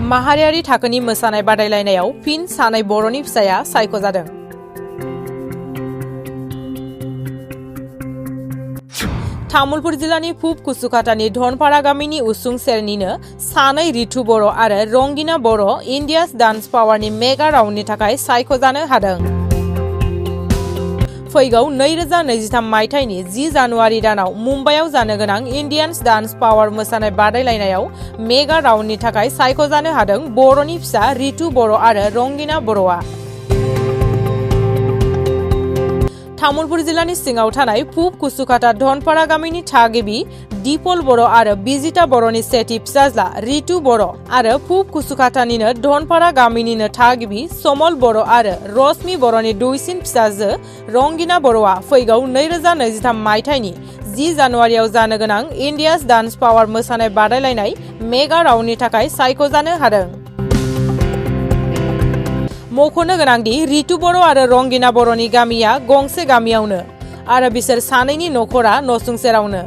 माहारियारि थाखोनि मोसानाय बादायलायनायाव फिन सानै बर'नि फिसाया सायख'जादों। तामुलपुर जिल्लानि पुब कुसुखातानि धनपारा गामिनि उसुं सेरनिनो सानै रितु बर' आरो रंगिना बर' इन्डियास डान्स पावारनि मेगा राउन्डनि थाखाय सायख'जानो हादों। फैगौ 2023 मायथाइनि 10 जानुवारि दानाव मुम्बाइआव जानो गोनां इन्डियान्स डान्स पावार मोसानाय बादायलायनायाव मेगा राउन्डनि थाखाय सायख'जानो हादों बर'नि फिसा रितु बर' आरो रंगिना बर'आ। तामुलपुर जिल्लानि सिङाव थानाय पुब कुसुखाता धनपारा गामिनि थागिबि दिपल बर' आरो बिजिता बर'नि सेथि फिसाज्ला रितु बर' आरो पुब कुसुखातानिनो धनपारा गामिनिनो थागिबि समल बर' आरो रश्मि बर'नि दुइसिन फिसाजो रंगिना बर'आ फैगौ 2023 मायथाइनि 10 जानुवारियाव जानो गोनां इन्डियास डान्स पावार मोसानाय बादायलायनाय मेगा राउन्डनि थाखाय सायख'जानो हादों। मख'नो गोनांदि रितु बर' आरो रंगिना बर'नि गामिया गंसे गामियावनो आरो बिसोर सानैनि नखरा नसुंसेरावनो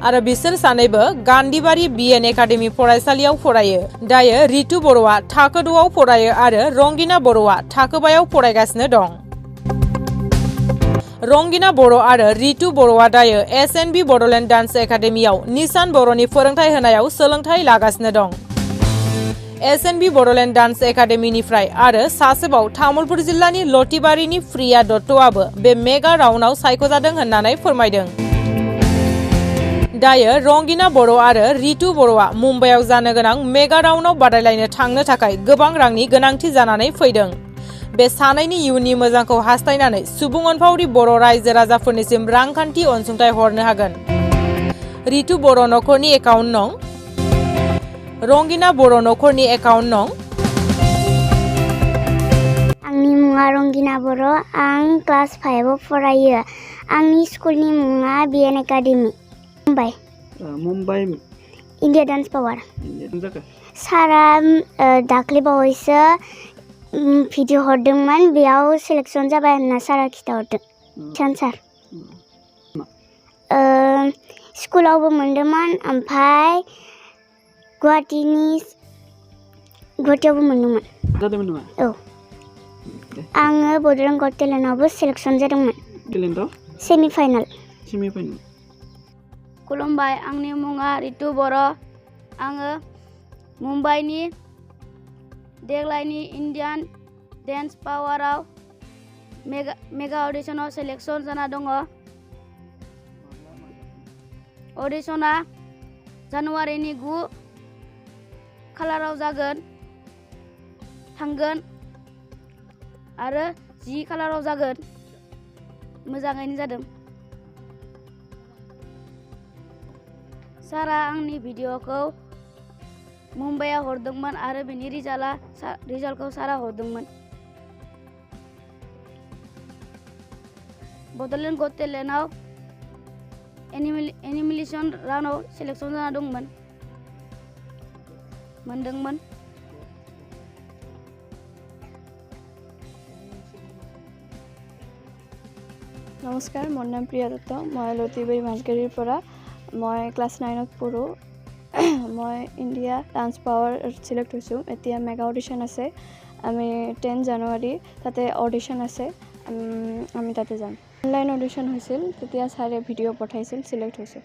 आरो बिसोर सानैबो गान्धीबारि बिएन एकाडेमि फरायसालियाव फरायो। दायो रितु बर'आ थाखो 2आव फरायो आरो रंगिना बर'आ थाखो 5आव फरायगासिनो दं। रंगिना बर' आरो रितु बर'आ दायो SNB बड'लेण्ड डान्स एकाडेमियाव निसान बर'नि फोरोंथाय होनायाव सोलोंथाय लागासिनो दं। SNB बड'लेण्ड डान्स एकाडेमिनिफ्राय आरो सासेबाव तामुलपुर जिल्लानि लटिबारिनि प्रिया दत्तआबो बे मेगा राउन्डआव सायख'जादों होननानै फोरमायदों। दायो रंगिना बर' आरो रितु बर'आ मुम्बाइआव जानो गोनां मेगा राउन्डआव बादायलायनो थांनो थाखाय गोबां रांनि गोनांथि जानानै फैदों। बे सानैनि इयुननि मोजांखौ हास्थायनानै सुबुं अनफावरि बर' रायजो राजाफोरनिसिम रांखान्थि अनसुंथाइ हरनो हागोन। रितु बर' नखरनि एकाउन्ट नं, रंगिना बर' नखरनि एकाउन्ट नं। आंनि मुङा रंगिना बर'। आं क्लास 5आव फरायो। आंनि स्कुलनि मुङा BN academy Mumbai. Mumbai India dance power. सारा दाख्लै बावैसो भिडिअ हरदोंमोन, बेयाव सेलेक्सन जाबाय होनना सारा खिथाहरदों। सार स्कुलावबो मोनदोंमोन, ओमफ्राय गुवाहाटियावबो मोनदोंमोन। औ, आङो बड'लेण्ड गट टेलेन्टआवबो सेलेक्सन जादोंमोन। सेमिफाइनाल। खुलुमबाय, आंनि मुङा रितु बर'। आङो मुम्बाइनि देग्लायनि इन्डियान डान्स पावाराव मेगा अडिशनाव सेलेक्सन जाना दङ। अडिशना जानुवारिनि 9 खालाराव थांगोन आरो 10 खालाराव जागोन। मोजाङैनो जादों। सारा आंनि भिडिअखौ मुम्बाइआव हरदोंमोन आरो बिनि रिजाल्टखौ सारा हरदोंमोन। बड'लेण्ड गट टेलेन्टआव एनिमेशन राउन्डआव सेलेक्सन जाना दंमोन, मोनदोंमोन। নমস্কাৰ, মোৰ নাম প্ৰিয়া দত্ত। মই লতিবাৰী মাছগাড়ীৰ পৰা মই ক্লাছ 9ত পঢ়োঁ। মই ইণ্ডিয়া ডান্স পাৱাৰ চিলেক্ট হৈছোঁ। এতিয়া মেগা অডিশ্যন আছে। আমি 10 জানুৱাৰী তাতে অডিশ্যন আছে, আমি তাতে যাম। অনলাইন অডিশ্যন হৈছিল, তেতিয়া ছাৰে ভিডিঅ' পঠাইছিল, চিলেক্ট হৈছোঁ।